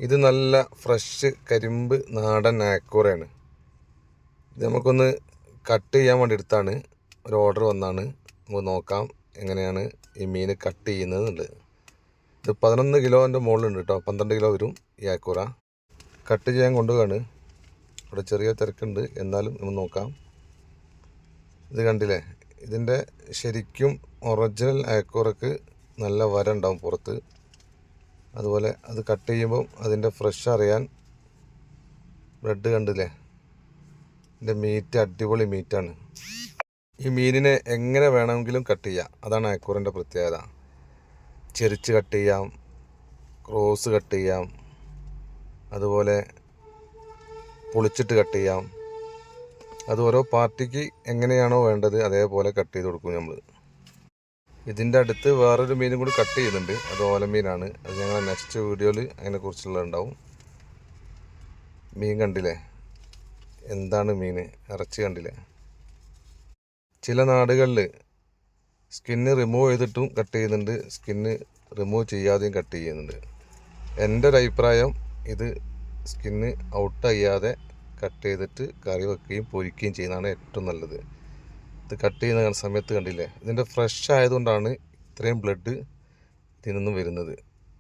ഇത് നല്ല ഫ്രഷ് കരിമ്പ് നാടൻ ആക്കൂറയാണ്. ഇത് നമുക്കൊന്ന് കട്ട് ചെയ്യാൻ വേണ്ടി എടുത്താണ്. ഒരു ഓർഡർ വന്നാണ്. നമുക്ക് നോക്കാം എങ്ങനെയാണ് ഈ മീൻ കട്ട് ചെയ്യുന്നത് എന്നുള്ളത്. ഇത് 11 കിലോൻ്റെ മുകളിലുണ്ട് കേട്ടോ. 12 കിലോ വരും ഈ ആക്കൂറ. കട്ട് ചെയ്യാൻ കൊണ്ടുപോവാണ്. ഇവിടെ ചെറിയ തിരക്കുണ്ട്, എന്നാലും നമുക്ക് നോക്കാം. ഇത് കണ്ടില്ലേ, ഇതിൻ്റെ ശരിക്കും ഒറിജിനൽ ആക്കൂറക്ക് നല്ല വര ഉണ്ടാവും പുറത്ത്. അതുപോലെ അത് കട്ട് ചെയ്യുമ്പം അതിൻ്റെ ഫ്രഷ് അറിയാൻ ബ്രെഡ് കണ്ടില്ലേ, ഇതിൻ്റെ മീറ്റ് അടിപൊളി മീറ്റാണ്. ഈ മീനിനെ എങ്ങനെ വേണമെങ്കിലും കട്ട് ചെയ്യാം, അതാണ് ആക്കൂറിൻ്റെ പ്രത്യേകത. ചെരിച്ച് കട്ട് ചെയ്യാം, ക്രോസ് കട്ട് ചെയ്യാം, അതുപോലെ പൊളിച്ചിട്ട് കട്ട് ചെയ്യാം. അത് ഓരോ പാർട്ടിക്ക് എങ്ങനെയാണോ വേണ്ടത് അതേപോലെ കട്ട് ചെയ്ത് കൊടുക്കും നമ്മൾ. ഇതിൻ്റെ അടുത്ത് വേറൊരു മീനും കൂടി കട്ട് ചെയ്യുന്നുണ്ട്. അത് ഓലമീനാണ്. അത് ഞങ്ങൾ നെക്സ്റ്റ് വീഡിയോയിൽ അതിനെക്കുറിച്ചുള്ളതുണ്ടാവും. മീൻ കണ്ടില്ലേ, എന്താണ് മീൻ, ഇറച്ചി കണ്ടില്ലേ. ചില നാടുകളിൽ സ്കിന്ന് റിമൂവ് ചെയ്തിട്ടും കട്ട് ചെയ്യുന്നുണ്ട്, സ്കിന്ന് റിമൂവ് ചെയ്യാതെയും കട്ട് ചെയ്യുന്നുണ്ട്. എൻ്റെ ഒരു അഭിപ്രായം ഇത് സ്കിന്ന് ഔട്ട് ചെയ്യാതെ കട്ട് ചെയ്തിട്ട് കറി വെക്കുകയും പൊരിക്കുകയും ചെയ്യുന്നതാണ് ഏറ്റവും നല്ലത്. ഇത് കട്ട് ചെയ്യുന്ന സമയത്ത് കണ്ടില്ലേ, ഇതിൻ്റെ ഫ്രഷ് ആയതുകൊണ്ടാണ് ഇത്രയും ബ്ലഡ് ഇതിൽ നിന്നും വരുന്നത്.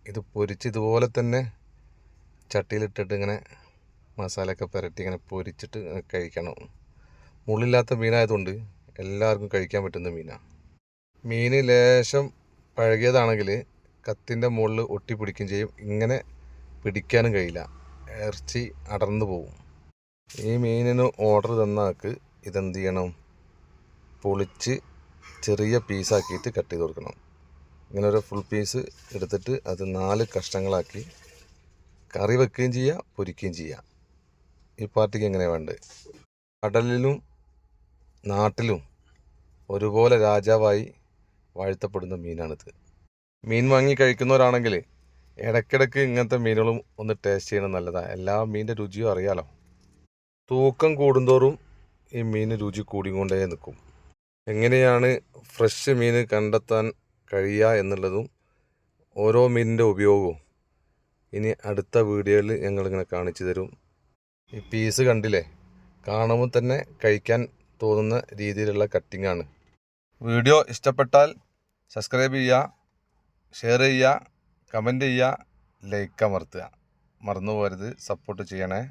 ഇത് പൊരിച്ച് ഇതുപോലെ തന്നെ ചട്ടിയിലിട്ടിട്ട് ഇങ്ങനെ മസാലയൊക്കെ പുരട്ടി ഇങ്ങനെ പൊരിച്ചിട്ട് കഴിക്കണം. മുള്ളില്ലാത്ത മീനായതുകൊണ്ട് എല്ലാവർക്കും കഴിക്കാൻ പറ്റുന്ന മീനാണ്. മീൻ ലേശം പഴകിയതാണെങ്കിൽ കത്തിൻ്റെ മുകളിൽ ഒട്ടിപ്പിടിക്കുകയും ചെയ്യും. ഇങ്ങനെ പിടിക്കാനും കഴിയില്ല, ഇറച്ചി അടർന്നു പോകും. ഈ മീനിന് ഓർഡർ തന്നാൾക്ക് ഇതെന്ത് ചെയ്യണം, പൊളിച്ച് ചെറിയ പീസാക്കിയിട്ട് കട്ട് ചെയ്ത് കൊടുക്കണം. ഇങ്ങനെ ഒരു ഫുൾ പീസ് എടുത്തിട്ട് അത് 4 കഷ്ണങ്ങളാക്കി കറി വെക്കുകയും ചെയ്യുക, പൊരിക്കുകയും ചെയ്യുക. ഈ പാർട്ടിക്ക് എങ്ങനെയാണ് വേണ്ടത്. കടലിലും നാട്ടിലും ഒരുപോലെ രാജാവായി വാഴ്ത്തപ്പെടുന്ന മീനാണിത്. മീൻ വാങ്ങി കഴിക്കുന്നവരാണെങ്കിൽ ഇടയ്ക്കിടയ്ക്ക് ഇങ്ങനത്തെ മീനുകളും ഒന്ന് ടേസ്റ്റ് ചെയ്യണം, നല്ലതാണ്. എല്ലാ മീനിൻ്റെ രുചിയും അറിയാലോ. തൂക്കം കൂടുന്തോറും ഈ മീൻ രുചി കൂടിക്കൊണ്ടേ നിൽക്കും. എങ്ങനെയാണ് ഫ്രഷ് മീൻ കണ്ടെത്താൻ കഴിയുക എന്നുള്ളതും ഓരോ മീനിൻ്റെ ഉപയോഗവും ഇനി അടുത്ത വീഡിയോയിൽ ഞങ്ങളിങ്ങനെ കാണിച്ചു തരും. ഈ പീസ് കണ്ടില്ലേ, കാണുമ്പോൾ തന്നെ കഴിക്കാൻ തോന്നുന്ന രീതിയിലുള്ള കട്ടിങ്ങാണ്. വീഡിയോ ഇഷ്ടപ്പെട്ടാൽ സബ്സ്ക്രൈബ് ചെയ്യുക, ഷെയർ ചെയ്യുക, കമൻറ്റ് ചെയ്യുക, ലൈക്ക് അമർത്തുക. മറന്നു പോകരുത്, സപ്പോർട്ട് ചെയ്യണേ.